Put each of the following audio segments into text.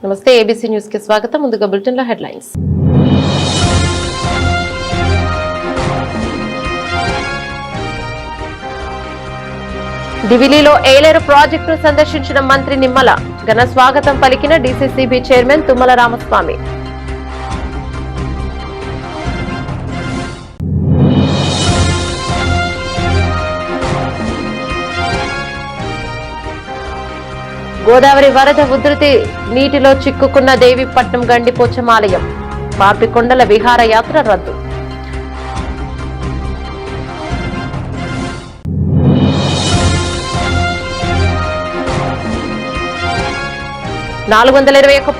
నమస్తే ABC news కి స్వాగతం. ముందుగా బులెటిన్ లో హెడ్లైన్స్. ఢిల్లీలో ఏలేరు ప్రాజెక్టును సందర్శించిన మంత్రి నిమ్మల ఘన స్వాగతం పలికిన డీసీసీబీ చైర్మన్ తుమ్మల రామస్వామి. గోదావరి వరద ఉధృతి నీటిలో చిక్కుకున్న దేవీపట్నం గండిపోచమాలయం. పాపికొండల విహారయాత్ర రద్దు.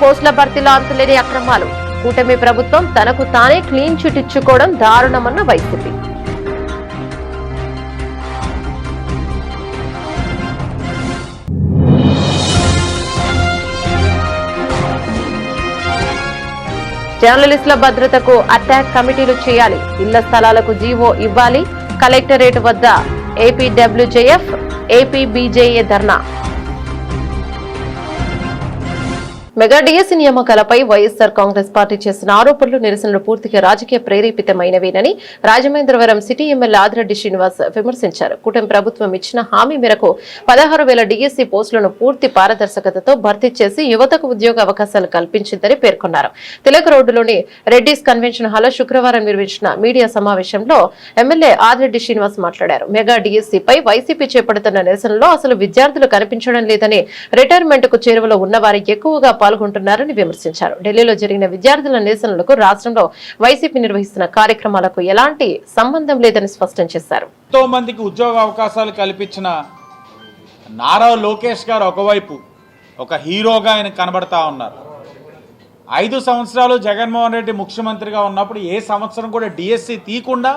పోస్టుల భర్తీలో అంతులేని అక్రమాలు. కూటమి ప్రభుత్వం తనకు తానే క్లీన్ చిట్ ఇచ్చుకోవడం దారుణమన్న వైసీపీ. జర్నలిస్టుల భద్రతకు అటాక్ కమిటీలు చేయాలి. ఇళ్ల స్థలాలకు జీవో ఇవ్వాలి. కలెక్టరేట్ వద్ద ఏపీడబ్ల్యూజేఎఫ్, ఏపీబీజేఏ ధర్నా. మెగా డిఎస్సీ నియామకాలపై వైఎస్సార్ కాంగ్రెస్ పార్టీ చేసిన ఆరోపణలు, నిరసనలు పూర్తిగా రాజకీయ ప్రేరేపితమైనవేనని రాజమహేంద్రవరం సిటీ ఎమ్మెల్యే ఆదిరెడ్డి శ్రీనివాస్ విమర్శించారు. కూటమి ప్రభుత్వం ఇచ్చిన హామీ మేరకు 16,000 డిఎస్సీ పోస్టులను పూర్తి పారదర్శకతతో భర్తీ చేసి యువతకు ఉద్యోగ అవకాశాలు కల్పించిందని పేర్కొన్నారు. తిలక్ రోడ్డులోని రెడ్డిస్ కన్వెన్షన్ హాల్లో శుక్రవారం నిర్వహించిన మీడియా సమావేశంలో ఎమ్మెల్యే ఆదిరెడ్డి శ్రీనివాస్ మాట్లాడారు. మెగా డిఎస్సీపై వైసీపీ చేపడుతున్న నిరసనలో అసలు విద్యార్థులు కనిపించడం లేదని, రిటైర్మెంట్ కు చేరువలో ఉన్నవారు ఎక్కువగా పాల్గొంటున్నారని విమర్శించారు. ఢిల్లీలో జరిగిన విద్యార్థుల నిరసనలకు రాష్ట్రంలో వైసీపీ నిర్వహిస్తున్న కార్యక్రమాలకు ఎలాంటి సంబంధం లేదని స్పష్టం చేశారు. ఎంతో మందికి ఉద్యోగ అవకాశాలు కల్పించిన నారా లోకేష్ గారు ఒకవైపు ఒక హీరోగా ఆయన కనబడతా ఉన్నారు. 5 సంవత్సరాలు జగన్మోహన్ రెడ్డి ముఖ్యమంత్రిగా ఉన్నప్పుడు ఏ సంవత్సరం కూడా డిఎస్సి తీయకుండా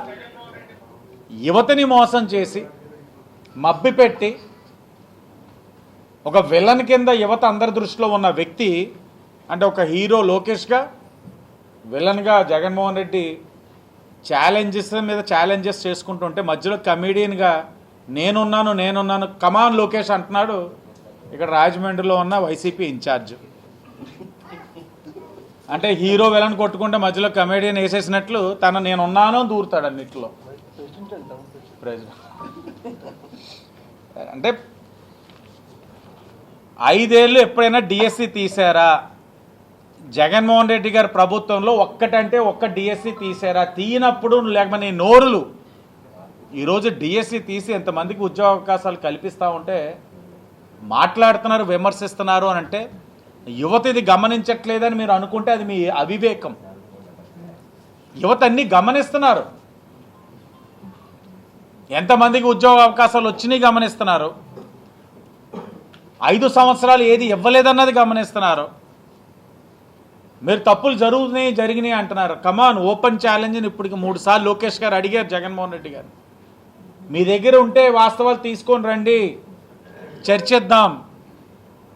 యువతని మోసం చేసి మభ్యపెట్టి ఒక విలన్ కింద యువత అందరి దృష్టిలో ఉన్న వ్యక్తి అంటే ఒక హీరో లోకేష్గా, విలన్గా జగన్మోహన్ రెడ్డి ఛాలెంజెస్ మీద ఛాలెంజెస్ చేసుకుంటుంటే మధ్యలో కమీడియన్గా నేనున్నాను కమాన్ లోకేష్ అంటున్నాడు ఇక్కడ రాజమండ్రిలో ఉన్న వైసీపీ ఇన్ఛార్జ్. అంటే హీరో విలన్ కొట్టుకుంటే మధ్యలో కమేడియన్ వేసేసినట్లు నేనున్నాను దూరుతాడు అన్నిట్లో. అంటే 5 ఏళ్ళు ఎప్పుడైనా డిఎస్సి తీసారా? జగన్మోహన్ రెడ్డి గారి ప్రభుత్వంలో ఒక్కటంటే ఒక్క డిఎస్సి తీసారా? తీయనప్పుడు లేకపోతే నీ నోరులు ఈరోజు డిఎస్సి తీసి ఎంతమందికి ఉద్యోగ అవకాశాలు కల్పిస్తూ ఉంటే మాట్లాడుతున్నారు, విమర్శిస్తున్నారు అని అంటే యువత ఇది గమనించట్లేదని మీరు అనుకుంటే అది మీ అవివేకం. యువత అన్నీ గమనిస్తున్నారు. ఎంతమందికి ఉద్యోగ అవకాశాలు వచ్చినాయి గమనిస్తున్నారు. 5 సంవత్సరాలు ఏది ఇవ్వలేదన్నది గమనిస్తున్నారు. మీరు తప్పులు జరిగినాయి అంటున్నారు. కమాన్ ఓపెన్ ఛాలెంజ్ని ఇప్పటికి 3 సార్లు లోకేష్ గారు అడిగారు జగన్మోహన్ రెడ్డి గారు. మీ దగ్గర ఉంటే వాస్తవాలు తీసుకొని రండి, చర్చిద్దాం.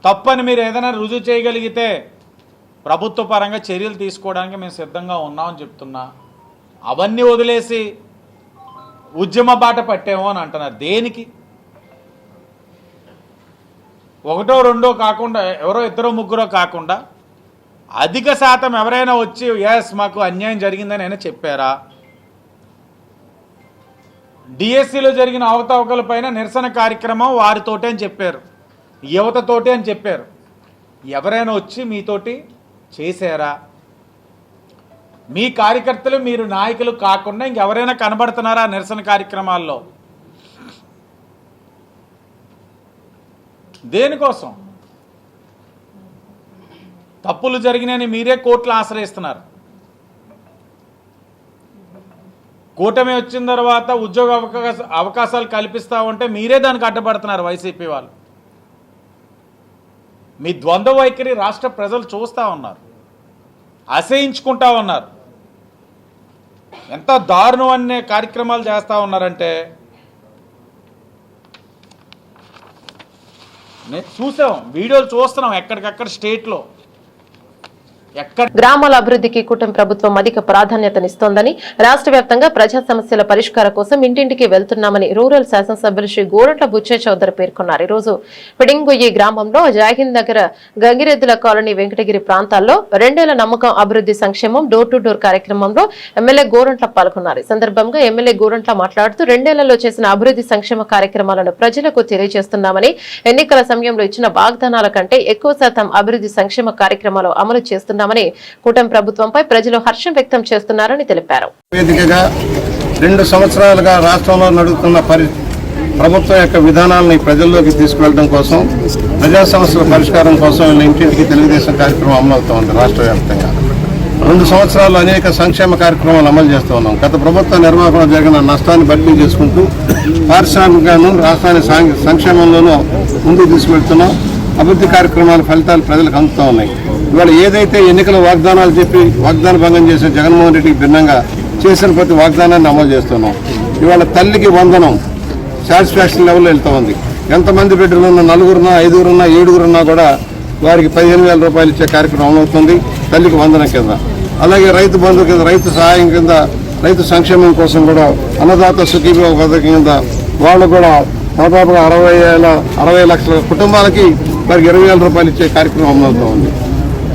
తప్పని మీరు ఏదైనా రుజువు చేయగలిగితే ప్రభుత్వ పరంగా చర్యలు తీసుకోవడానికి మేము సిద్ధంగా ఉన్నామని చెప్తున్నా. అవన్నీ వదిలేసి ఉద్యమ బాట పట్టాము అని అంటున్నారు. దేనికి? 1, 2 కాకుండా ఎవరో 2, 3 కాకుండా అధిక శాతం ఎవరైనా వచ్చి ఎస్ మాకు అన్యాయం జరిగిందని అయినా చెప్పారా? డిఎస్సిలో జరిగిన అవకతవకలపైన నిరసన కార్యక్రమం వారితోటే అని చెప్పారు, యువతతోటే అని చెప్పారు. ఎవరైనా వచ్చి మీతోటి చేశారా? మీ కార్యకర్తలు మీరు నాయకులు కాకుండా ఇంకెవరైనా కనబడుతున్నారా నిరసన కార్యక్రమాల్లో? దేనికోసం? తప్పులు జరిగినాయని మీరే కోర్టులు ఆశ్రయిస్తున్నారు. కూటమి వచ్చిన తర్వాత ఉద్యోగ అవకాశాలు కల్పిస్తా ఉంటే మీరే దానికి అడ్డపడుతున్నారు వైసీపీ వాళ్ళు. మీ ద్వంద్వ వైఖరి రాష్ట్ర ప్రజలు చూస్తూ ఉన్నారు, అసహించుకుంటా ఉన్నారు. ఎంత దారుణం అనే కార్యక్రమాలు చేస్తూ ఉన్నారంటే చూసాం, వీడియోలు చూస్తున్నాం ఎక్కడికక్కడ స్టేట్లో. ఎక్కడ గ్రామాల అభివృద్ధికి కూటమి ప్రభుత్వం అధిక ప్రాధాన్యతనిస్తోందని, రాష్ట్ర వ్యాప్తంగా ప్రజా సమస్యల పరిష్కార కోసం ఇంటింటికి వెళ్తున్నామని రూరల్ శాసనసభ్యులు శ్రీ గోరంట్ల బుచ్చయ్య చౌదరి పేర్కొన్నారు. ఈ రోజు పిడింగొయ్యి గ్రామంలో జాగిన్ దగ్గర గంగిరెద్దుల కాలనీ వెంకటగిరి ప్రాంతాల్లో 2 ఏళ్ల నమ్మకం అభివృద్ధి సంక్షేమం డోర్ టు డోర్ కార్యక్రమంలో ఎమ్మెల్యే గోరంట్ల పాల్గొన్నారు. ఈ సందర్భంగా ఎమ్మెల్యే గోరంట్ల మాట్లాడుతూ 2 ఏళ్లలో చేసిన అభివృద్ధి సంక్షేమ కార్యక్రమాలను ప్రజలకు తెలియజేస్తున్నామని, ఎన్నికల సమయంలో ఇచ్చిన వాగ్దానాల కంటే ఎక్కువ శాతం అభివృద్ధి సంక్షేమ కార్యక్రమాలు అమలు చేస్తున్నామని, కూటమి ప్రభుత్వంపై ప్రజలు హర్షం వ్యక్తం చేస్తున్నారని తెలిపారు. వేదికగా 2 సంవత్సరాలుగా రాష్ట్రంలో నడుస్తున్న ప్రభుత్వం యొక్క విధానాలను ప్రజల్లోకి తీసుకువెళ్ళడం కోసం, ప్రజా సమస్యల పరిష్కారం కోసం ఇంటింటికి తెలుగుదేశం కార్యక్రమం అమలవుతోంది. రాష్ట్ర వ్యాప్తంగా 2 సంవత్సరాలు అనేక సంక్షేమ కార్యక్రమాలు అమలు చేస్తూ ఉన్నాం. గత ప్రభుత్వ నిర్వహణ జరిగిన నష్టాన్ని భర్తీ చేసుకుంటూ పారిశ్రామికంగాను రాష్ట్రాన్ని సంక్షేమంలోనూ ముందుకు తీసుకెళ్తున్నాం. అభివృద్ధి కార్యక్రమాల ఫలితాలు ప్రజలకు అందుతూ ఉన్నాయి. ఇవాళ ఏదైతే ఎన్నికల వాగ్దానాలు చెప్పి వాగ్దాన భంగం చేసిన జగన్మోహన్ రెడ్డికి భిన్నంగా చేసిన ప్రతి వాగ్దానాన్ని అమలు చేస్తున్నాం. ఇవాళ తల్లికి వందనం సాటిస్ఫాక్షన్ లెవెల్లో వెళ్తూ ఉంది. ఎంతమంది బిడ్డలు ఉన్న 4 5 7 కూడా వారికి 15,000 రూపాయలు ఇచ్చే కార్యక్రమం అమలవుతుంది తల్లికి వందనం కింద. అలాగే రైతు బంధు కింద, రైతు సహాయం కింద, రైతు సంక్షేమం కోసం కూడా అన్నదాత సుఖీభావ పథకం కింద వాళ్ళు కూడా దాదాపుగా 60 లక్షల కుటుంబాలకి వారికి 20,000 రూపాయలు ఇచ్చే కార్యక్రమం అమలవుతూ ఉంది.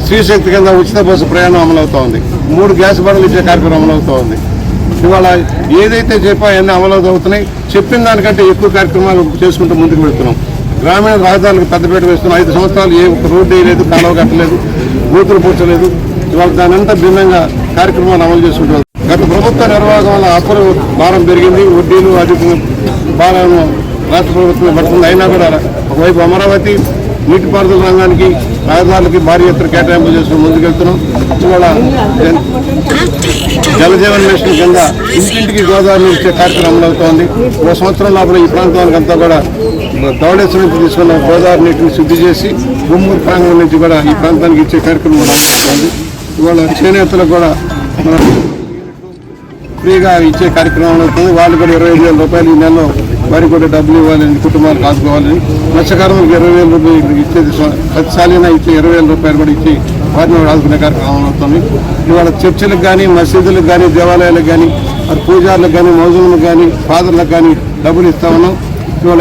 శ్రీశక్తి కింద ఉచిత బస్సు ప్రయాణం అమలవుతూ ఉంది. 3 గ్యాస్ బండ్లు ఇచ్చే కార్యక్రమం అమలవుతూ ఉంది. ఇవాళ ఏదైతే చెప్పాయన్నీ అమలవుతున్నాయి. చెప్పిన దానికంటే ఎక్కువ కార్యక్రమాలు చేసుకుంటూ ముందుకు వెళ్తున్నాం. గ్రామీణ రహదారులకు పెద్దపీట వేస్తున్నాం. 5 సంవత్సరాలు ఏ ఒక్క రోడ్డు వేయలేదు, కాలువ కట్టలేదు, బూతులు పూడ్చలేదు. ఇవాళ దానంతా భిన్నంగా కార్యక్రమాలు అమలు చేసుకుంటున్నాం. గత ప్రభుత్వ నిర్వాహకం వల్ల అప్పులు భారం పెరిగింది, వడ్డీలు అధిక భారం రాష్ట్ర ప్రభుత్వం పడుతుంది. అయినా కూడా ఒకవైపు అమరావతి నీటిపారుదల రంగానికి రహదారులకి భారీ ఎత్తున కేటాయింపులు చేసుకుని ముందుకెళ్తున్నాం. ఇవాళ జలజీవన్ మిషన్ కింద ఇంటింటికి గోదావరి నీరు ఇచ్చే కార్యక్రమం అమలవుతోంది. 1 సంవత్సరం లోపల ఈ ప్రాంతానికి అంతా కూడా ధవళేశ్వరం నుంచి తీసుకున్న గోదావరి నీటిని శుద్ధి చేసి గుమ్మూరు ప్రాంగణం నుంచి కూడా ఈ ప్రాంతానికి ఇచ్చే కార్యక్రమం అమలవుతోంది. ఇవాళ చేనేతలకు కూడా ఫ్రీగా ఇచ్చే కార్యక్రమం అవుతుంది. వాళ్ళు కూడా 25,000 రూపాయలు ఈ నెలలో వారికి కూడా డబ్బులు ఇవ్వాలని, కుటుంబాలకు ఆదుకోవాలని, మత్స్యకారులకు 20,000 రూపాయలు ఇచ్చేది ప్రతిసారినా ఇచ్చే 20,000 రూపాయలు కూడా ఇచ్చి వారిని కూడా ఆదుకునే కార్యక్రమం అవుతుంది. ఇవాళ చర్చిలకు కానీ, మసీదులకు కానీ, దేవాలయాలకు కానీ, పూజారులకు కానీ, మౌజులకు కానీ, ఫాదర్లకు కానీ డబ్బులు ఇస్తా ఉన్నాం. ఇవాళ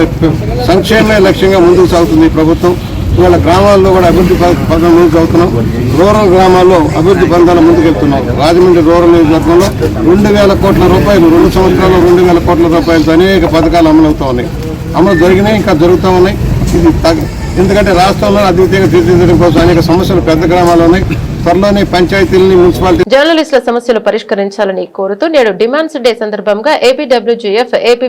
సంక్షేమమే లక్ష్యంగా ముందుకు సాగుతుంది ఈ ప్రభుత్వం. ఇవాళ గ్రామాల్లో కూడా అభివృద్ధి పథకం ముందుకు అవుతున్నాం. రూరల్ గ్రామాల్లో అభివృద్ధి బంధాలు ముందుకెళ్తున్నాం. రాజమండ్రి రూరల్ నియోజకవర్గంలో 2,000 కోట్ల రూపాయలు 2 సంవత్సరాల్లో 2,000 కోట్ల రూపాయలతో అనేక పథకాలు అమలవుతూ ఉన్నాయి. అమలు జరిగినాయి, ఇంకా జరుగుతూ ఉన్నాయి. ఇది ఎందుకంటే రాష్ట్రంలో అద్వితీయంగా తీర్చిదిద్దడం కోసం అనేక సమస్యలు పెద్ద గ్రామాలు ఉన్నాయి. త్వరలోనే పంచాయతీలని, మున్సిపాలిటీ జర్నలిస్టుల సమస్యలు పరిష్కరించాలని కోరుతూ నేడు డిమాండ్స్ డే సందర్భంగా ఏపీడబ్ల్యూజేఎఫ్, ఏపీ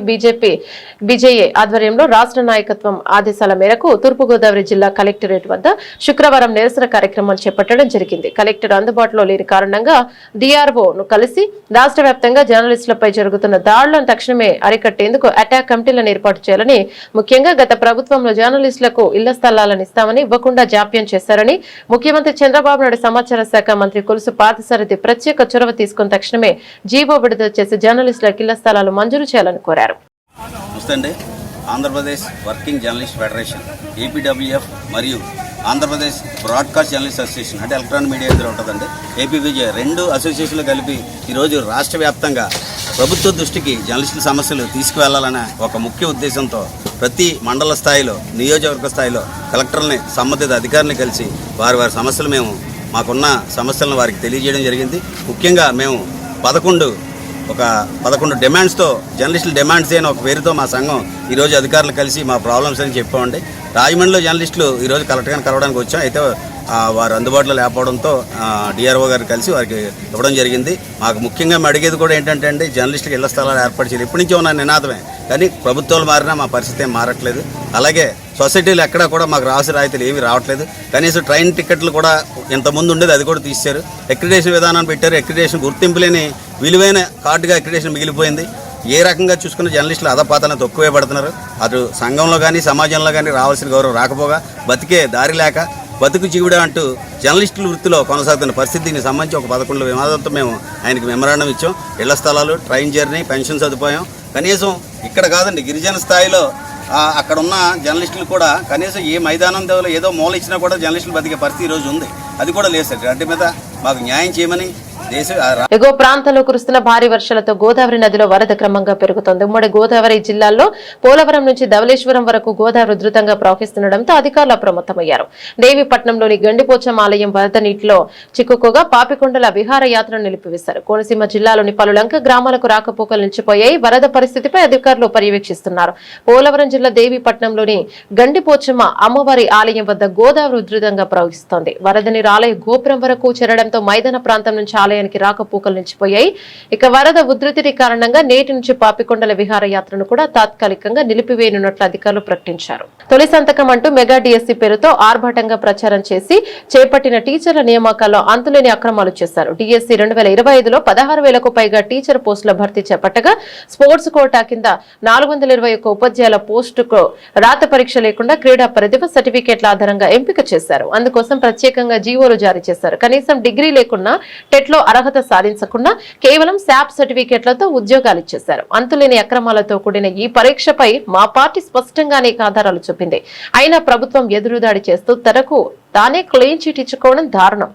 బీజేఏ ఆధ్వర్యంలో రాష్ట్ర నాయకత్వం ఆదేశాల మేరకు తూర్పుగోదావరి జిల్లా కలెక్టరేట్ వద్ద శుక్రవారం నిరసన కార్యక్రమాలు చేపట్టడం జరిగింది. కలెక్టర్ అందుబాటులో లేని కారణంగా డిఆర్ఓను కలిసి రాష్ట్ర వ్యాప్తంగా జర్నలిస్టులపై జరుగుతున్న దాడులను తక్షణమే అరికట్టేందుకు అటాక్ కమిటీలను ఏర్పాటు చేయాలని, ముఖ్యంగా గత ప్రభుత్వంలో జర్నలిస్టులకు ఇళ్ల స్థలాలను ఇస్తామని ఇవ్వకుండా జాప్యం చేశారని, ముఖ్యమంత్రి చంద్రబాబు నాయుడు సమాచార శాఖ మంత్రి కొలుసు పార్థసారథి ప్రత్యేక చొరవ తీసుకుని తక్షణమే జీవో విడుదల చేసి జర్నలిస్టులకు ఇళ్ల స్థలాలు మంజూరు చేయాలని కోరారు. ఆంధ్రప్రదేశ్ వర్కింగ్ జర్నలిస్ట్ ఫెడరేషన్, ఏపీడబ్ల్యూఎఫ్ మరియు ఆంధ్రప్రదేశ్ బ్రాడ్కాస్ట్ జర్నలిస్ట్ అసోసియేషన్ అంటే ఎలక్ట్రానిక్ మీడియా ఇద్దరు ఉంటుందండి. ఏపీబీజే 2 అసోసియేషన్లు కలిపి ఈరోజు రాష్ట్ర వ్యాప్తంగా ప్రభుత్వ దృష్టికి జర్నలిస్టుల సమస్యలు తీసుకువెళ్లాలనే ఒక ముఖ్య ఉద్దేశంతో ప్రతి మండల స్థాయిలో, నియోజకవర్గ స్థాయిలో కలెక్టర్ని, సంబంధిత అధికారులను కలిసి వారి సమస్యలు మాకున్న సమస్యలను వారికి తెలియజేయడం జరిగింది. ముఖ్యంగా మేము 11 డిమాండ్స్తో, జర్నలిస్టుల డిమాండ్స్ అయిన ఒక పేరుతో మా సంఘం ఈరోజు అధికారులు కలిసి మా ప్రాబ్లమ్స్ అని చెప్పామండి. రాజమండ్రిలో జర్నలిస్టులు ఈరోజు కలెక్టర్ గారిని కలవడానికి వచ్చాం. అయితే వారు అందుబాటులో లేకపోవడంతో డిఆర్ఓ గారు కలిసి వారికి ఇవ్వడం జరిగింది. మాకు ముఖ్యంగా అడిగేది కూడా ఏంటంటే అండి, జర్నలిస్టులకు ఇళ్ల స్థలాలు ఏర్పాటు చేయాలి. ఇప్పటి నుంచి ఉన్న నినాదమే, కానీ ప్రభుత్వాలు మారినా మా పరిస్థితి ఏం మారట్లేదు. అలాగే సొసైటీలు ఎక్కడా కూడా మాకు రావాల్సిన రాయితీలు ఏమీ రావట్లేదు. కనీసం ట్రైన్ టికెట్లు కూడా ఇంతకుముందు ఉండేది, అది కూడా తీశారు. అక్రిడేషన్ విధానాన్ని పెట్టారు. అక్రిడేషన్ గుర్తింపు లేని విలువైన కార్డుగా అక్రిడేషన్ మిగిలిపోయింది. ఏ రకంగా చూసుకున్న జర్నలిస్టులు అధపాతాలను తక్కువే పడుతున్నారు. అటు సంఘంలో కానీ, సమాజంలో కానీ రావాల్సిన గౌరవం రాకపోగా, బతికే దారి లేక బతుకు జీవుడా అంటూ జర్నలిస్టుల వృత్తిలో కొనసాగుతున్న పరిస్థితికి సంబంధించి ఒక 11 వివాదాలతో మేము ఆయనకి మెమరాండం ఇచ్చాం. ఇళ్ల స్థలాలు, ట్రైన్ జర్నీ, పెన్షన్ సదుపాయం, కనీసం ఇక్కడ కాదండి గిరిజన స్థాయిలో అక్కడ ఉన్న జర్నలిస్టులు కూడా కనీసం ఏ మైదానం దేవులో ఏదో మూల ఇచ్చినా కూడా జర్నలిస్టులు బతికే పరిస్థితి ఈరోజు ఉంది. అది కూడా లేదు సార్. వాటి మీద మాకు న్యాయం చేయమని ఎగువ ప్రాంతాల్లో కురుస్తున్న భారీ వర్షాలతో గోదావరి నదిలో వరద క్రమంగా పెరుగుతోంది. ఉమ్మడి గోదావరి జిల్లాల్లో పోలవరం నుంచి ధవళేశ్వరం వరకు గోదావరి ఉధృతంగా ప్రవహిస్తుండటంతో అధికారులు అప్రమత్తమయ్యారు. దేవీపట్నంలోని గండిపోచమ్మ ఆలయం వరద నీటిలో చిక్కుకోగా పాపికొండల విహారయాత్రను నిలిపివేశారు. కోనసీమ జిల్లాలోని పలు లంక గ్రామాలకు రాకపోకలు నిలిచిపోయాయి. వరద పరిస్థితిపై అధికారులు పర్యవేక్షిస్తున్నారు. పోలవరం జిల్లా దేవీపట్నంలోని గండిపోచమ్మ అమ్మవారి ఆలయం వద్ద గోదావరి ఉధృతంగా ప్రవహిస్తోంది. వరద నీరు ఆలయ గోపురం వరకు చేరడంతో మైదాన ప్రాంతం నుంచి ఆలయానికి రాకపోకలు నిలిచిపోయాయి. ఇక వరద ఉధృతి కారణంగా నేటి నుంచి పాపికొండల విహారయాత్రను కూడా తాత్కాలికంగా నిలిపివేయనున్నట్లు అధికారులు ప్రకటించారు. తొలి సంతకం అంటూ మెగా డిఎస్సీ పేరుతో ఆర్భాటంగా ప్రచారం చేసి చేపట్టిన టీచర్ల నియామకాల్లో అంతులేని అక్రమాలు చేశారు. డిఎస్సీ 2025లో 16,000కు పైగా టీచర్ పోస్టుల భర్తీ చేపట్టగా స్పోర్ట్స్ కోటా కింద 421 ఉపాధ్యాయుల పోస్టుకు రాత పరీక్ష లేకుండా క్రీడా ప్రతిభ సర్టిఫికేట్ల ఆధారంగా ఎంపిక చేశారు. అందుకోసం ప్రత్యేకంగా జీవోలు జారీ చేశారు. కనీసం డిగ్రీ లేకున్నా టెట్లో అర్హత సాధించకుండా కేవలం శాప్ సర్టిఫికేట్లతో ఉద్యోగాలు ఇచ్చేశారు. అంతులేని అక్రమాలతో కూడిన ఈ పరీక్షపై మా పార్టీ స్పష్టంగా అనేక ఆధారాలు చూపింది. అయినా ప్రభుత్వం ఎదురుదాడి చేస్తూ తనకు తానే క్లీన్ చిట్ ఇచ్చుకోవడం దారుణం.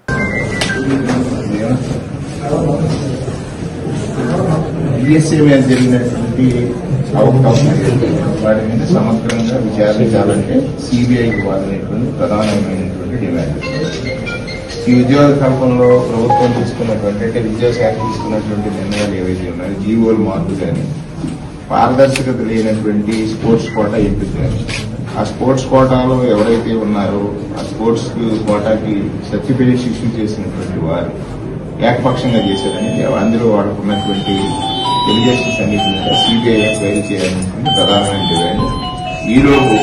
వాటి మీద సమగ్రంగా విచారించాలంటే సిబిఐకి వాదనేటువంటి ప్రధానమైనటువంటి డిమాండ్. ఈ ఉద్యోగ కల్పనలో ప్రభుత్వం తీసుకున్నటువంటి అంటే విద్యాశాఖ తీసుకున్నటువంటి నిర్ణయాలు ఏవైతే ఉన్నాయో జీవోలు మార్పు కానీ పారదర్శకత లేనటువంటి స్పోర్ట్స్ కోటా ఎంపిక కానీ ఆ స్పోర్ట్స్ కోటాలో ఎవరైతే ఉన్నారో ఆ స్పోర్ట్స్ కోటాకి సర్టిఫికేట్స్ ఇష్యూ చేసినటువంటి వారు ఏకపక్షంగా చేశారని అందులో వాళ్ళకు ఉన్నటువంటి ఎలిగేషన్స్ అన్నిటి మీద సిబిఐ ఎంక్వైరీ చేయాలనుకుని ప్రధానమైన డిమాండ్. ఈరోజు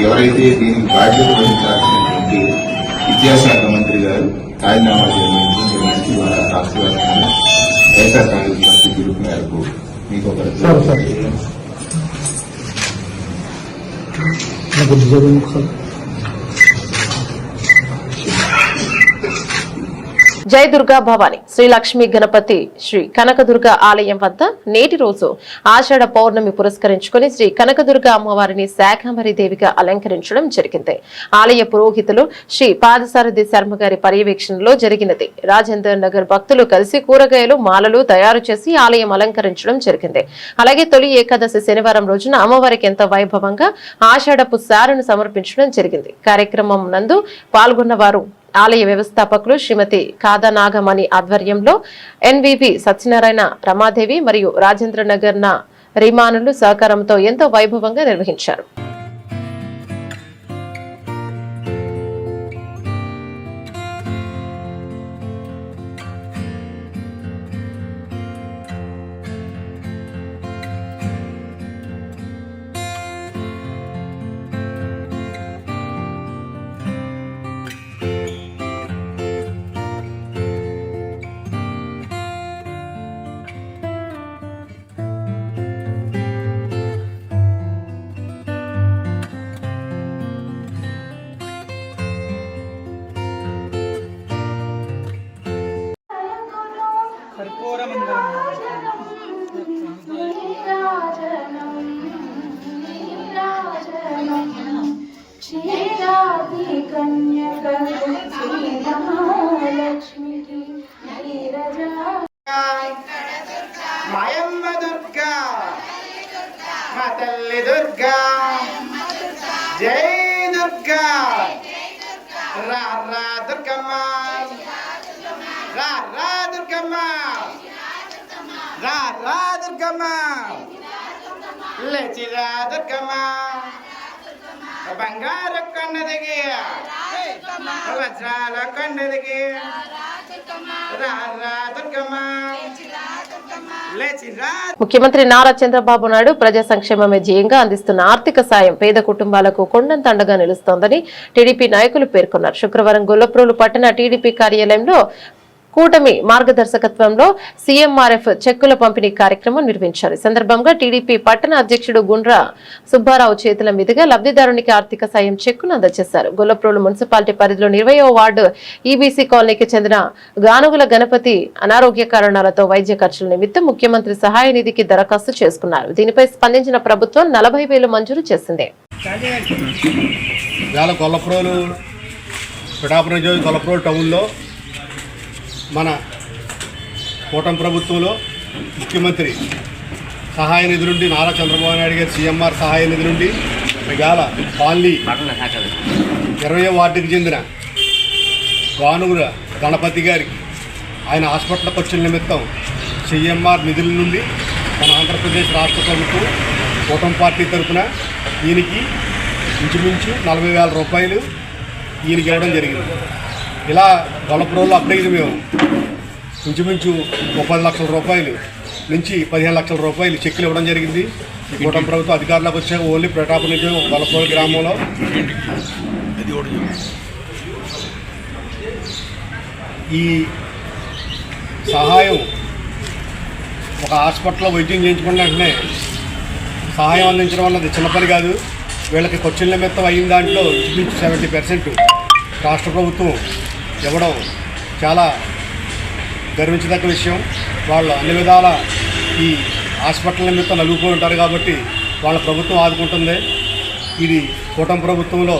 ఎవరైతే దీనికి బాధ్యత వహించాల్సినటువంటి విద్యాశాఖ మంత్రి గారు రాజీనామా చేయడానికి వాళ్ళ రాష్ట్ర వ్యాప్తంగా వైఎస్ఆర్ కాంగ్రెస్ పార్టీ పిలుపు మేరకు మీకు ఒక జై దుర్గా భవాని శ్రీ లక్ష్మీ గణపతి శ్రీ కనకదుర్గ ఆలయం వద్ద నేటి రోజు ఆషాఢ పౌర్ణమి పురస్కరించుకుని శ్రీ కనకదుర్గ అమ్మవారిని శాకంబరి దేవిగా అలంకరించడం జరిగింది. ఆలయ పురోహితులు శ్రీ పాదసారథి శర్మ గారి పర్యవేక్షణలో జరిగినది. రాజేందర్ నగర్ భక్తులు కలిసి కూరగాయలు మాలలు తయారు చేసి ఆలయం అలంకరించడం జరిగింది. అలాగే తొలి ఏకాదశి శనివారం రోజున అమ్మవారికి ఎంతో వైభవంగా ఆషాఢపు సారును సమర్పించడం జరిగింది. కార్యక్రమం నందు పాల్గొన్న వారు ఆలయ వ్యవస్థాపకులు శ్రీమతి కాదానాగమణి ఆధ్వర్యంలో ఎన్వివి సత్యనారాయణ రమాదేవి మరియు రాజేంద్ర నగర్ రిమానులు సహకారంతో ఎంతో వైభవంగా నిర్వహించారు. మాయమ్మ దుర్గా మా తల్లి దుర్గా జై దుర్గా రా రా దుర్గమ్మ రా రా దుర్గమ్మ రా రా దుర్గమ్మ లేచిరా దుర్గమ్మ బంగారు కన్నదిగి వజ్రాల కన్నదిగి రా రా దుర్గమ్మ. ముఖ్యమంత్రి నారా చంద్రబాబు నాయుడు ప్రజా సంక్షేమమే ధ్యేయంగా అందిస్తున్న ఆర్థిక సాయం పేద కుటుంబాలకు కొండంత అండగా నిలుస్తోందని టీడీపీ నాయకులు పేర్కొన్నారు. శుక్రవారం గొల్లప్రోలు పట్టణ టీడీపీ కార్యాలయంలో కూటమి మార్గదర్శకత్వంలో సీఎంఆర్ఎఫ్ చెక్కుల పంపిణీ కార్యక్రమం నిర్వహించారు. ఈ సందర్భంగా టీడీపీ పట్టణ అధ్యక్షుడు గుండ్రా సుబ్బారావు చేతుల మీదుగా లబ్ధిదారునికి ఆర్థిక సాయం చెక్కును అందజేశారు. గొల్లప్రోలు మున్సిపాలిటీ పరిధిలో 20వ వార్డు ఈబీసీ కాలనీకి చెందిన గానుగుల గణపతి అనారోగ్య కారణాలతో వైద్య ఖర్చుల నిమిత్తం ముఖ్యమంత్రి సహాయ నిధికి దరఖాస్తు చేసుకున్నారు. దీనిపై స్పందించిన ప్రభుత్వం 40,000 మంజూరు చేసింది. గొల్లప్రోలు పిఠాపురం గొల్లప్రోలు టౌన్లో మన కూటమి ప్రభుత్వంలో ముఖ్యమంత్రి సహాయ నిధి నుండి నారా చంద్రబాబు నాయుడు గారి సీఎంఆర్ సహాయ నిధి నుండి ఇవాళ కాలనీ 20వ వార్డుకి చెందిన గానుగుల గణపతి గారికి ఆయన హాస్పిటల్ ఖర్చుల నిమిత్తం సీఎంఆర్ నిధుల నుండి మన ఆంధ్రప్రదేశ్ రాష్ట్ర ప్రభుత్వం కూటమి పార్టీ తరఫున ఈయనకి ఇంచుమించు 40,000 రూపాయలు ఈయనకి ఇవ్వడం జరిగింది. ఇలా గొల్లప్రోలు అప్డైజ్ మేము ఇంచుమించు 30 లక్షల రూపాయలు నుంచి 15 లక్షల రూపాయలు చెక్కులు ఇవ్వడం జరిగింది. ఈ కూటమి ప్రభుత్వం అధికారులకు వచ్చే ఓన్లీ పిఠాపురం నుంచి గొల్లప్రోలు గ్రామంలో ఈ సహాయం ఒక హాస్పిటల్లో వైద్యం చేయించుకున్న వెంటనే సహాయం అందించడం అన్నది చిన్న పని కాదు. వీళ్ళకి ఖర్చుల నిమిత్తం అయిన దాంట్లో ఇంచుమించు 70% రాష్ట్ర ప్రభుత్వం ఇవ్వడం చాలా గర్వించదగ్గ విషయం. వాళ్ళు అన్ని విధాల ఈ హాస్పిటల్ నిమిత్తం నలుగుపోయి ఉంటారు కాబట్టి వాళ్ళ ప్రభుత్వం ఆదుకుంటుంది. ఇది కూటమి ప్రభుత్వంలో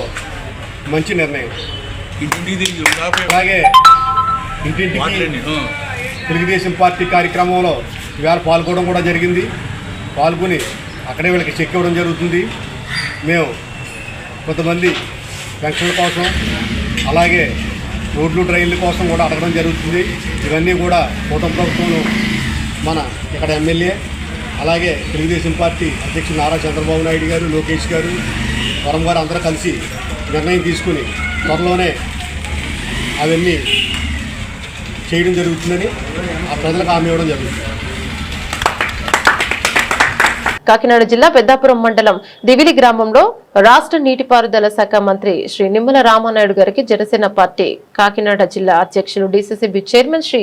మంచి నిర్ణయం. అలాగే ఇంటింటికి తెలుగుదేశం పార్టీ కార్యక్రమంలో ఇవాళ పాల్గొనడం కూడా జరిగింది. పాల్గొని అక్కడే వీళ్ళకి చెక్ ఇవ్వడం జరుగుతుంది. మేము కొంతమంది పెన్షన్ల కోసం అలాగే రోడ్లు డ్రైన్ల కోసం కూడా అడగడం జరుగుతుంది. ఇవన్నీ కూడా కూటమి ప్రభుత్వంలో మన ఇక్కడ ఎమ్మెల్యే అలాగే తెలుగుదేశం పార్టీ అధ్యక్షుడు నారా చంద్రబాబు నాయుడు గారు, లోకేష్ గారు, వరం గారు అందరూ కలిసి నిర్ణయం తీసుకుని త్వరలోనే అవన్నీ చేయడం జరుగుతుందని ఆ ప్రజలకు హామీ ఇవ్వడం జరుగుతుంది. కాకినాడ జిల్లా పెద్దాపురం మండలం దివిలి గ్రామంలో రాష్ట్ర నీటిపారుదల శాఖ మంత్రి శ్రీ నిమ్మల రామానాయుడు గారికి జనసేన పార్టీ కాకినాడ జిల్లా అధ్యక్షులు డీసీసీబీ చైర్మన్ శ్రీ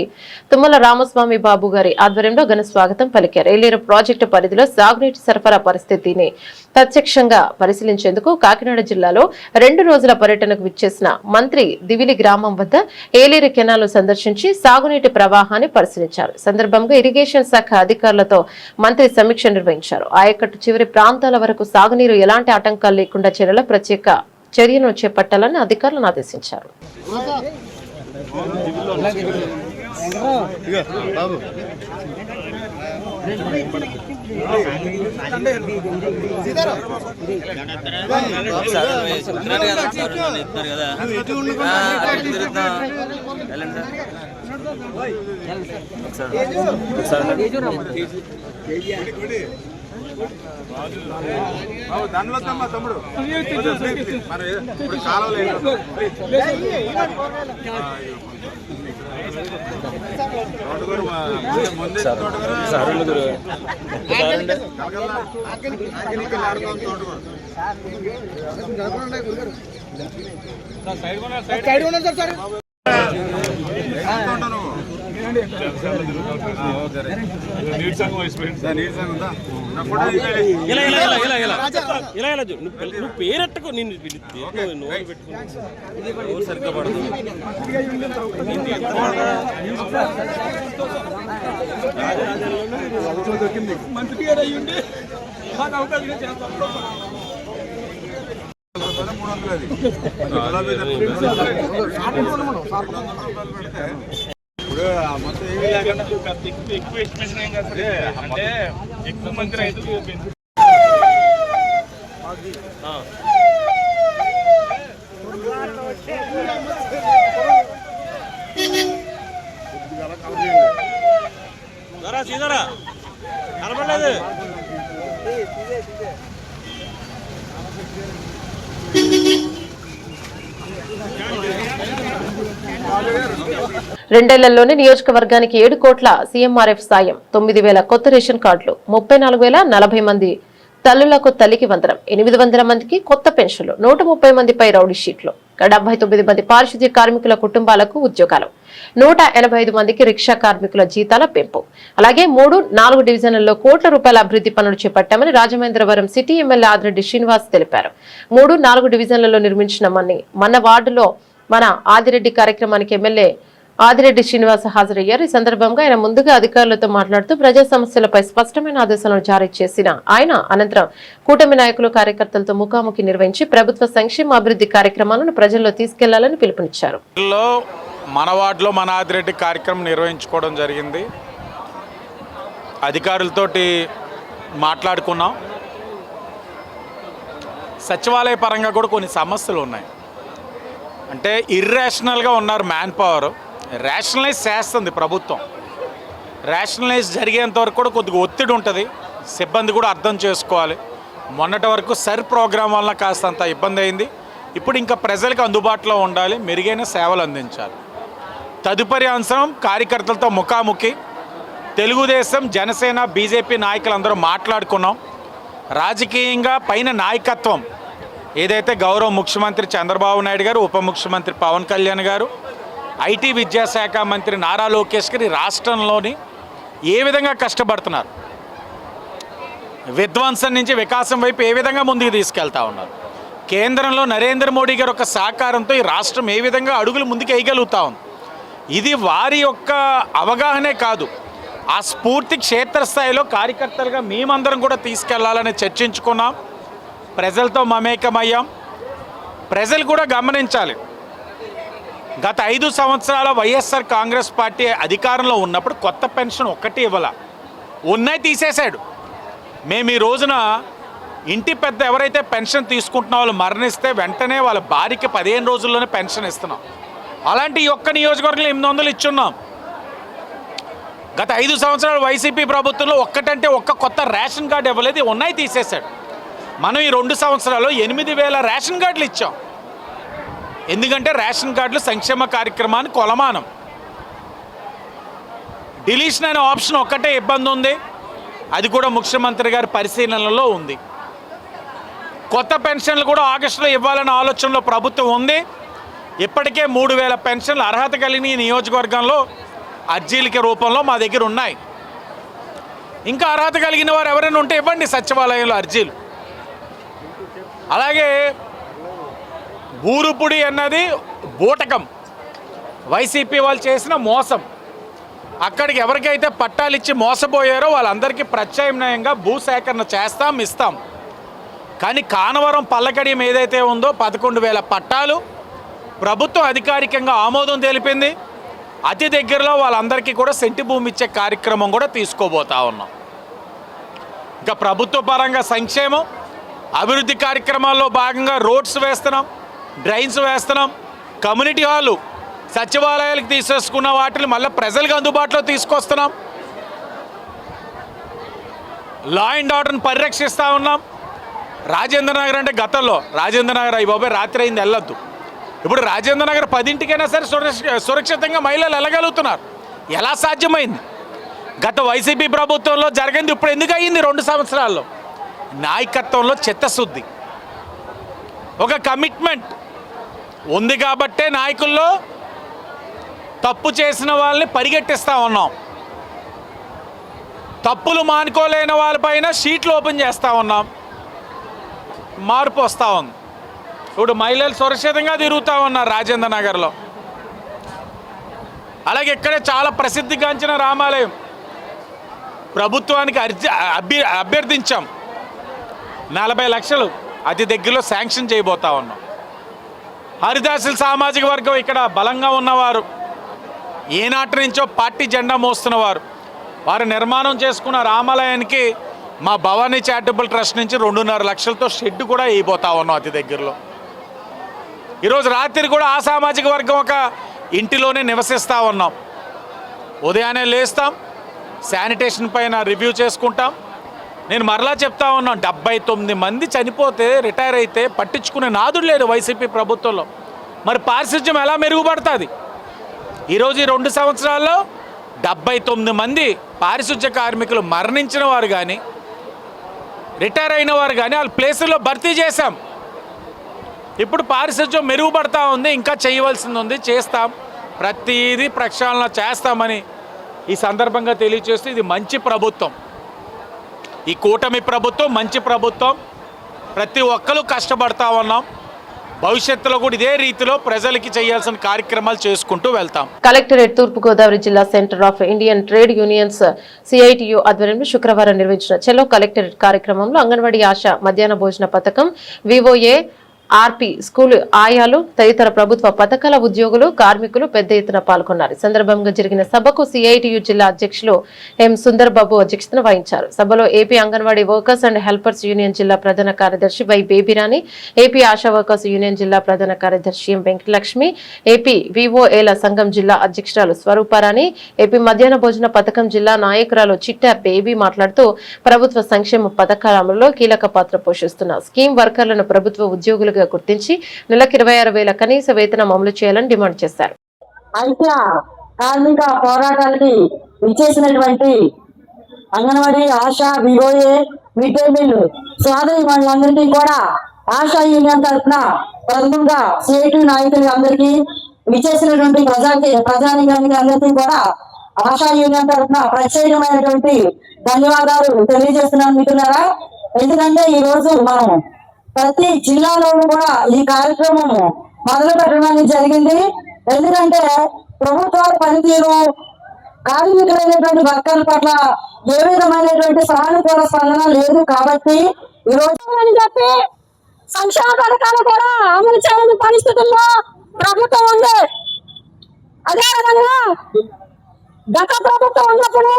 తుమ్మల రామస్వామి బాబు గారి ఆధ్వర్యంలో ఘన స్వాగతం పలికారు. ఏలేరు ప్రాజెక్టు పరిధిలో సాగునీటి సరఫరా పరిస్థితిని ప్రత్యక్షంగా పరిశీలించేందుకు కాకినాడ జిల్లాలో 2 రోజుల పర్యటనకు విచ్చేసిన మంత్రి దివిలి గ్రామం వద్ద ఏలేరు కెనాల్ సందర్శించి సాగునీటి ప్రవాహాన్ని పరిశీలించారు. సందర్భంగా ఇరిగేషన్ శాఖ అధికారులతో మంత్రి సమీక్ష నిర్వహించారు. ఆయకట్టు చివరి ప్రాంతాల వరకు సాగునీరు ఎలాంటి ఆటంకాలు లేకుండా చర్యల ప్రత్యేక చర్యను చేపట్టాలని అధికారులను ఆదేశించారు. దానిలో తమ్ముడు ఇప్పుడు కాలువలేదు నీటి సంఘం నీటి సంఘం ఉందా నువ్వు పేరెట్టకు నిన్ను పిలిస్తే నోరు పెట్టుకో సరిగ్గా పడదు. మంత్రి గారు అయ్యుండి మాకు అవకాశం చేస్తాం. 300 ఇప్పుడు మొత్తం ఏమీ లేకుండా ఎక్కువ ఎక్స్ప్రెషన్ ఏం కాదు అంటే ఎక్కువ మంది రైతులు సీతారా కనపడలేదు. రెండేళ్లలోనే నియోజకవర్గానికి 7 కోట్ల సీఎంఆర్ఎఫ్ సాయం, 9,000 కొత్త రేషన్ కార్డులు, 34,040 మంది తల్లులకు తల్లికి వందనం, 800 మందికి కొత్త పెన్షన్లు, 130 మందిపై రౌడీ షీట్లు. 79 మంది పారిశుద్ధ్య కార్మికుల కుటుంబాలకు ఉద్యోగాలు, 185 మందికి రిక్షా కార్మికుల జీతాల పెంపు, అలాగే 3-4 డివిజన్లలో కోట్ల రూపాయల అభివృద్ధి పనులు చేపట్టామని రాజమహేంద్రవరం సిటీ ఎమ్మెల్యే ఆదిరెడ్డి శ్రీనివాస్ తెలిపారు. 3-4 డివిజన్లలో నిర్మించిన మన వార్డులో మన ఆదిరెడ్డి కార్యక్రమానికి ఎమ్మెల్యే ఆదిరెడ్డి శ్రీనివాస్ హాజరయ్యారు. ఈ సందర్భంగా ఆయన ముందుగా అధికారులతో మాట్లాడుతూ ప్రజా సమస్యలపై స్పష్టమైన ఆదేశాలను జారీ చేసిన ఆయన అనంతరం కూటమి నాయకులు కార్యకర్తలతో ముఖాముఖి నిర్వహించి ప్రభుత్వ సంక్షేమ అభివృద్ధి కార్యక్రమాలను ప్రజల్లో తీసుకెళ్లాలని పిలుపునిచ్చారు. మన వార్డులో మన ఆదిరెడ్డి కార్యక్రమం నిర్వహించుకోవడం జరిగింది. అధికారులతోటి మాట్లాడుకున్నాం. సచివాలయ పరంగా కూడా కొన్ని సమస్యలు ఉన్నాయి. అంటే ఇర్రేషనల్గా ఉన్నారు మ్యాన్ పవర్. రేషనలైజ్ చేస్తుంది ప్రభుత్వం. రేషనలైజ్ జరిగేంత వరకు కూడా కొద్దిగా ఒత్తిడి ఉంటుంది. సిబ్బంది కూడా అర్థం చేసుకోవాలి. మొన్నటి వరకు సర్ ప్రోగ్రాం వల్ల కాస్తంత ఇబ్బంది అయింది. ఇప్పుడు ఇంకా ప్రజలకు అందుబాటులో ఉండాలి, మెరుగైన సేవలు అందించాలి. తదుపరి అంశం కార్యకర్తలతో ముఖాముఖి. తెలుగుదేశం, జనసేన, బీజేపీ నాయకులందరూ మాట్లాడుకున్నాం. రాజకీయంగా పైన నాయకత్వం ఏదైతే గౌరవ ముఖ్యమంత్రి చంద్రబాబు నాయుడు గారు, ఉప ముఖ్యమంత్రి పవన్ కళ్యాణ్ గారు, ఐటీ విద్యాశాఖ మంత్రి నారా లోకేష్ గారి రాష్ట్రంలోని ఏ విధంగా కష్టపడుతున్నారు, విధ్వంసం నుంచి వికాసం వైపు ఏ విధంగా ముందుకు తీసుకెళ్తా ఉన్నారు, కేంద్రంలో నరేంద్ర మోడీ గారు ఒక సహకారంతో ఈ రాష్ట్రం ఏ విధంగా అడుగులు ముందుకు వేయగలుగుతా ఉంది. ఇది వారి యొక్క అవగాహనే కాదు, ఆ స్ఫూర్తి క్షేత్రస్థాయిలో కార్యకర్తలుగా మేమందరం కూడా తీసుకెళ్లాలని చర్చించుకున్నాం. ప్రజలతో మమేకమయ్యాం. ప్రజలు కూడా గమనించాలి, గత 5 సంవత్సరాల వైఎస్ఆర్ కాంగ్రెస్ పార్టీ అధికారంలో ఉన్నప్పుడు కొత్త పెన్షన్ ఒక్కటి ఇవ్వాల, ఉన్నాయి తీసేశాడు. మేము ఈ రోజున ఇంటి పెద్ద ఎవరైతే పెన్షన్ తీసుకుంటున్న వాళ్ళు మరణిస్తే వెంటనే వాళ్ళ భార్యకి 15 రోజుల్లోనే పెన్షన్ ఇస్తున్నాం. అలాంటి ఈ ఒక్క నియోజకవర్గంలో 800 ఇచ్చున్నాం. గత 5 సంవత్సరాలు వైసీపీ ప్రభుత్వంలో ఒక్కటంటే ఒక్క కొత్త రేషన్ కార్డు ఇవ్వలేదు, ఉన్నాయి తీసేశాడు. మనం ఈ 2 సంవత్సరాల్లో 8,000 రేషన్ కార్డులు ఇచ్చాం. ఎందుకంటే రేషన్ కార్డులు సంక్షేమ కార్యక్రమానికి కొలమానం. డిలీషన్ అనే ఆప్షన్ ఒక్కటే ఇబ్బంది ఉంది, అది కూడా ముఖ్యమంత్రి గారి పరిశీలనలో ఉంది. కొత్త పెన్షన్లు కూడా ఆగస్టులో ఇవ్వాలనే ఆలోచనలో ప్రభుత్వం ఉంది. ఇప్పటికే 3,000 పెన్షన్లు అర్హత కలిగిన ఈ నియోజకవర్గంలో అర్జీలకి రూపంలో మా దగ్గర ఉన్నాయి. ఇంకా అర్హత కలిగిన వారు ఎవరైనా ఉంటే ఇవ్వండి సచివాలయంలో అర్జీలు. అలాగే బూరుపుడి అన్నది బూటకం, వైసీపీ వాళ్ళు చేసిన మోసం. అక్కడికి ఎవరికైతే పట్టాలు ఇచ్చి మోసపోయారో వాళ్ళందరికీ ప్రత్యామ్నాయంగా భూసేకరణ చేస్తాం, ఇస్తాం. కానీ కానవరం పల్లకడియం ఏదైతే ఉందో 11,000 పట్టాలు ప్రభుత్వం అధికారికంగా ఆమోదం తెలిపింది. అతి దగ్గరలో వాళ్ళందరికీ కూడా సెంటి భూమి ఇచ్చే కార్యక్రమం కూడా తీసుకోబోతా ఉన్నాం. ఇంకా ప్రభుత్వ పరంగా సంక్షేమం అభివృద్ధి కార్యక్రమాల్లో భాగంగా రోడ్స్ వేస్తున్నాం, డ్రైన్స్ వేస్తున్నాం, కమ్యూనిటీ హాలు సచివాలయాలకు తీసేసుకున్న వాటిని మళ్ళీ ప్రజలకు అందుబాటులో తీసుకొస్తున్నాం. లా అండ్ ఆర్డర్ని పరిరక్షిస్తూ ఉన్నాం. రాజేంద్ర నగర్ అంటే గతంలో రాజేంద్ర నగర్ అయ్యి బాబాయ్ రాత్రి అయింది వెళ్ళొద్దు, ఇప్పుడు రాజేంద్ర నగర్ 10ంటికైనా సరే సురక్షితంగా మహిళలు వెళ్ళగలుగుతున్నారు. ఎలా సాధ్యమైంది? గత వైసీపీ ప్రభుత్వంలో జరిగింది ఇప్పుడు ఎందుకు అయ్యింది? 2 సంవత్సరాల్లో నాయకత్వంలో చిత్తశుద్ధి, ఒక కమిట్మెంట్ ఉంది కాబట్టే నాయకుల్లో తప్పు చేసిన వాళ్ళని పరిగెట్టిస్తూ ఉన్నాం. తప్పులు మానుకోలేని వాళ్ళపైన షీట్లు ఓపెన్ చేస్తూ ఉన్నాం. మార్పు వస్తూ ఉంది. ఇప్పుడు మహిళలు సురక్షితంగా తిరుగుతూ ఉన్నారు రాజేంద్ర నగర్లో. అలాగే ఇక్కడే చాలా ప్రసిద్ధిగాంచిన రామాలయం ప్రభుత్వానికి అభ్యర్థించాం. 40 లక్షలు అతి దగ్గరలో శాంక్షన్ చేయబోతా ఉన్నాం. హరిదాసుల సామాజిక వర్గం ఇక్కడ బలంగా ఉన్నవారు, ఏనాటి నుంచో పార్టీ జెండా మోస్తున్నవారు, వారు నిర్మాణం చేసుకున్న రామాలయానికి మా భవానీ చారిటబుల్ ట్రస్ట్ నుంచి 2.5 లక్షలతో షెడ్ కూడా వేయబోతా ఉన్నాం అతి దగ్గరలో. ఈరోజు రాత్రి కూడా ఆ సామాజిక వర్గం ఒక ఇంటిలోనే నివసిస్తూ ఉన్నాం. ఉదయాన్నే లేస్తాం, శానిటేషన్ పైన రివ్యూ చేసుకుంటాం. నేను మరలా చెప్తా ఉన్నాను, 79 మంది చనిపోతే రిటైర్ అయితే పట్టించుకునే నాదుడు లేడు వైసీపీ ప్రభుత్వంలో. మరి పారిశుధ్యం ఎలా మెరుగుపడుతుంది? ఈరోజు ఈ 2 సంవత్సరాల్లో 79 మంది పారిశుధ్య కార్మికులు మరణించిన వారు కానీ రిటైర్ అయిన వారు కానీ వాళ్ళ ప్లేసుల్లో భర్తీ చేశాం. ఇప్పుడు పారిశుధ్యం మెరుగుపడతా ఉంది, ఇంకా చేయవలసింది ఉంది, చేస్తాం, ప్రతిదీ ప్రక్షాళన చేస్తామని ఈ సందర్భంగా తెలియజేస్తూ ఇది మంచి ప్రభుత్వం, ఈ కూటమి ప్రభుత్వం మంచి ప్రభుత్వం. ప్రతి ఒక్కరు కష్టపడతా ఉన్నాం, భవిష్యత్తులో కూడా ఇదే రీతిలో ప్రజలకి చేయాల్సిన కార్యక్రమాలు చేసుకుంటూ వెళ్తాం. కలెక్టరేట్ తూర్పుగోదావరి జిల్లా centre of Indian trade unions CITU ఆధ్వర్యంలో శుక్రవారం నిర్వహించిన చెలో కలెక్టరేట్ కార్యక్రమంలో అంగన్వాడీ ఆశ మధ్యాహ్న భోజన పథకం, VOA, RP స్కూల్ ఆయాలు తదితర ప్రభుత్వ పథకాల ఉద్యోగులు, కార్మికులు పెద్ద ఎత్తున పాల్గొన్నారు. ఈ సందర్భంగా జరిగిన సభకు CITU జిల్లా అధ్యక్షులు M. సుందర్ బాబు అధ్యక్షతన వహించారు. సభలో AP anganwadi workers and helpers union జిల్లా ప్రధాన కార్యదర్శి Y Babyrani, AP ASHA workers union జిల్లా ప్రధాన కార్యదర్శి M. వెంకటలక్ష్మి, ఏపీ VOAల సంఘం జిల్లా అధ్యక్షురాలు స్వరూపారాణి, ఏపీ మధ్యాహ్న భోజన పథకం జిల్లా నాయకురాలు చిట్టా బేబీ మాట్లాడుతూ ప్రభుత్వ సంక్షేమ పథకాల అమలులో కీలక పాత్ర పోషిస్తున్న స్కీమ్ వర్కర్లను ప్రభుత్వ ఉద్యోగులుగా గుర్తించి నెలకు 26,000 కనీస వేతనం అమలు చేయాలని డిమాండ్ చేశారు. అయితే కార్మిక పోరాటానికి విచ్చేసినటువంటి anganwadi ASHA VOA mid day meal సోదరి వాళ్ళందరికీ కూడా ఆశా యూనియన్ తరఫున ప్రథమంగా CITU నాయకులు అందరికీ విచ్చేసినటువంటి ప్రజానికానికి అందరికీ కూడా ఆశా యూనియన్ తరఫున ప్రత్యేకమైనటువంటి ధన్యవాదాలు తెలియజేస్తున్నాను మిత్రులారా. ఎందుకంటే ఈ రోజు మనం ప్రతి జిల్లాలోనూ కూడా ఈ కార్యక్రమం మొదలు పెట్టడం జరిగింది. ఎందుకంటే ప్రభుత్వాల పనితీరు కార్మికులైనటువంటి వర్గాల పట్ల ఏ విధమైనటువంటి సానుకూల స్పందన లేదు కాబట్టి ఈ రోజు అని చెప్పి సంక్షేమ పథకాలు కూడా అమలు చేయని పరిస్థితుల్లో ప్రభుత్వం ఉంది. అదేవిధంగా గత ప్రభుత్వం ఉన్నప్పుడు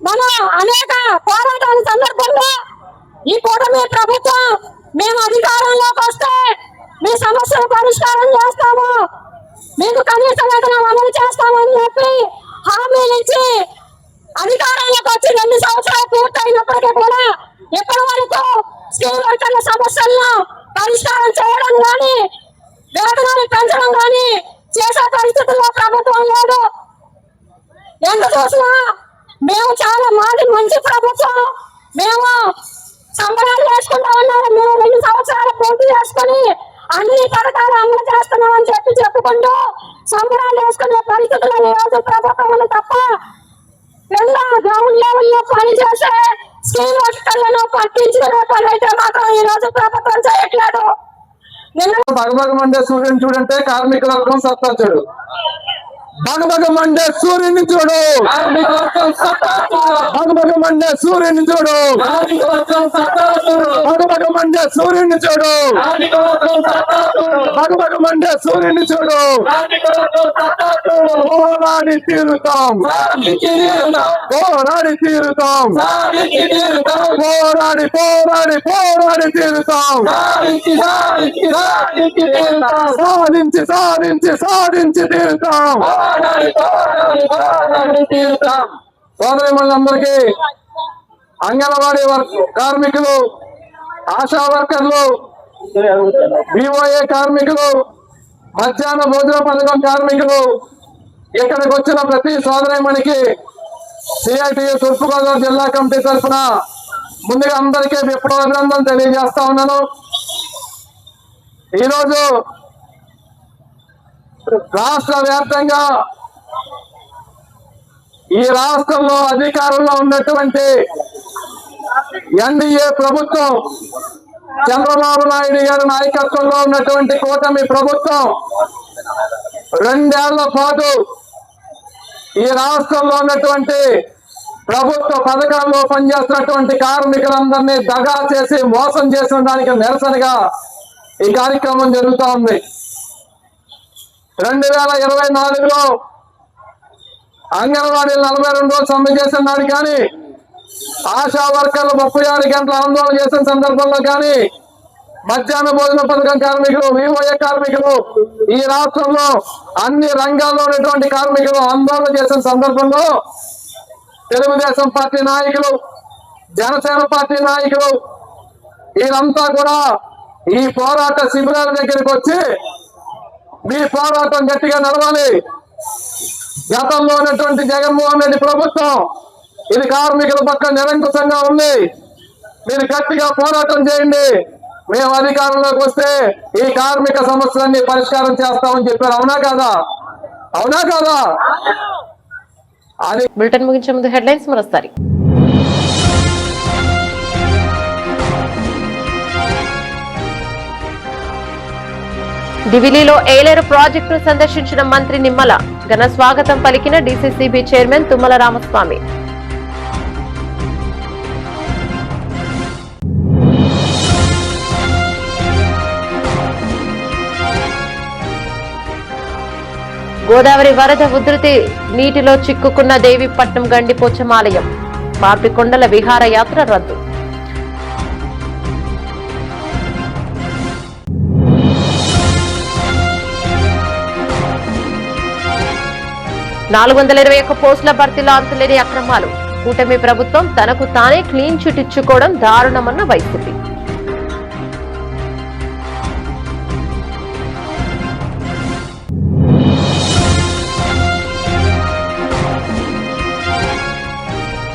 మనం అనేక పోరాటాల సందర్భంలో ఈ కూటమి ప్రభుత్వం మేము అధికారంలోకి వస్తే మీ సమస్యలు పరిష్కారం చేస్తాము, మీకు కనీస వేతనం అమలు చేస్తామని చెప్పి హామీలు ఇచ్చి అధికారంలోకి వచ్చి 2 సంవత్సరాలు పూర్తయినప్పటికీ కూడా ఇప్పటి వరకు స్కీమ్ వర్కర్ల సమస్యలను పరిష్కారం చేయడం కానీ వేతనాలు పెంచడం కానీ చేసే పరిస్థితుల్లో ప్రభుత్వం లేదు. ఎందుకు చూసినా మేము చాలా మాది మంచి ప్రభుత్వం, మేము సంబరాలు చేసుకుంటా ఉన్నారు, మేము 2 సంవత్సరాలు పూర్తి చేసుకుని అన్ని పథకాలు అమలు చేస్తున్నామని చెప్పుకుంటూ సంబరాలు చేసుకునే పరిస్థితుల్లో ఈ రోజు ప్రభుత్వం ఉంది తప్ప గ్రౌండ్ లెవెల్లో పనిచేసే స్కీమ్ వర్కర్లను పట్టించుకునే పని అయితే మాత్రం ఈ రోజు ప్రభుత్వం చేయట్లేదు. భగభగమండే సూర్యుని చూడంటే కార్మిక వర్గం సత్తాచుడు, భగభగమండే సూర్యుని చూడు, భగభగమండే సూర్యుని చూడు, భగభగమండే సూర్యుని చూడు, భగభగమండే సూర్యుని చూడు, పోరాడి తీరుతాం, పోరాడి తీరుతాం, పోరాడి పోరాడి పోరాడి తీరుతాం, సాధించి సాధించి సాధించి తీరుతాం. సోదరిమణులందరికీ, అంగన్వాడీ కార్మికులు, ఆశా వర్కర్లు, VOA కార్మికులు, మధ్యాహ్న భోజన పథకం కార్మికులు, ఇక్కడికి వచ్చిన ప్రతి సోదరిమణికి CITU తూర్పుగోదావరి జిల్లా కమిటీ తరఫున ముందుగా అందరికీ విప్లవాభినందనలు తెలియజేస్తా ఉన్నాను. ఈరోజు రాష్ట్ర వ్యాప్తంగా ఈ రాష్ట్రంలో అధికారంలో ఉన్నటువంటి NDA ప్రభుత్వం, చంద్రబాబు నాయుడు గారి నాయకత్వంలో ఉన్నటువంటి కూటమి ప్రభుత్వం 2 ఏళ్ల పాటు ఈ రాష్ట్రంలో ఉన్నటువంటి ప్రభుత్వ పథకాల్లో పనిచేస్తున్నటువంటి కార్మికులందరినీ దగా చేసి మోసం చేసిన దానికి నిరసనగా ఈ కార్యక్రమం జరుగుతూ ఉంది. 2024లో అంగన్వాడీలు 42 రోజులు సమ్మె చేసిన నాడు కానీ, ఆశా వర్కర్లు 36 గంటల ఆందోళన చేసిన సందర్భంలో కానీ, మధ్యాహ్న భోజన పథకం కార్మికులు, VOA కార్మికులు, ఈ రాష్ట్రంలో అన్ని రంగాల్లో ఉన్నటువంటి కార్మికులు ఆందోళన చేసిన సందర్భంలో తెలుగుదేశం పార్టీ నాయకులు, జనసేన పార్టీ నాయకులు వీరంతా కూడా ఈ పోరాట శిబిరాల దగ్గరికి వచ్చి మీ పోరాటం గట్టిగా నడవాలి, గతంలో ఉన్నటువంటి జగన్మోహన్ రెడ్డి ప్రభుత్వం ఇది కార్మికుల పక్క నిరంకుశంగా ఉంది, మీరు గట్టిగా పోరాటం చేయండి, మేము అధికారంలోకి వస్తే ఈ కార్మిక సమస్యలన్నీ పరిష్కారం చేస్తామని చెప్పారు. అవునా కాదా? అవునా కాదా? అది బులెటిన్ ముగించే ముందు హెడ్లైన్స్ మరోసారి. ఢిల్లీలో ఏలేరు ప్రాజెక్టును సందర్శించిన మంత్రి నిమ్మల. ఘన స్వాగతం పలికిన డీసీసీబీ చైర్మన్ తుమ్మల రామస్వామి. గోదావరి వరద ఉధృతి నీటిలో చిక్కుకున్న దేవీపట్నం గండిపోచమాలయం. పాపికొండల విహారయాత్ర రద్దు. $421 పోస్టుల భర్తీలో అంతులేని అక్రమాలు. కూటమి ప్రభుత్వం తనకు తానే క్లీన్ చిట్ ఇచ్చుకోవడం దారుణమన్న వైసీపీ.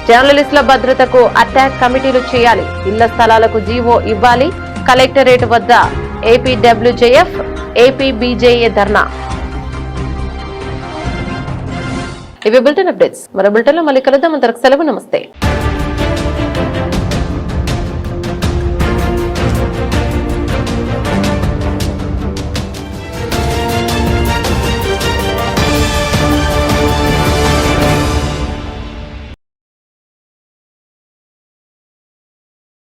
జర్నలిస్టుల భద్రతకు అటాక్ కమిటీలు చేయాలి. ఇళ్ల స్థలాలకు జీవో ఇవ్వాలి. కలెక్టరేట్ వద్ద ఏపీడబ్ల్యూజేఎఫ్, ఏపీబీజేఏ ధర్నా. ఇవి బులెటిన్ అప్డేట్స్. మరో బులెటిన్ లో మళ్ళీ కలుద్దాం. అంతవరకు సెలవు. నమస్తే.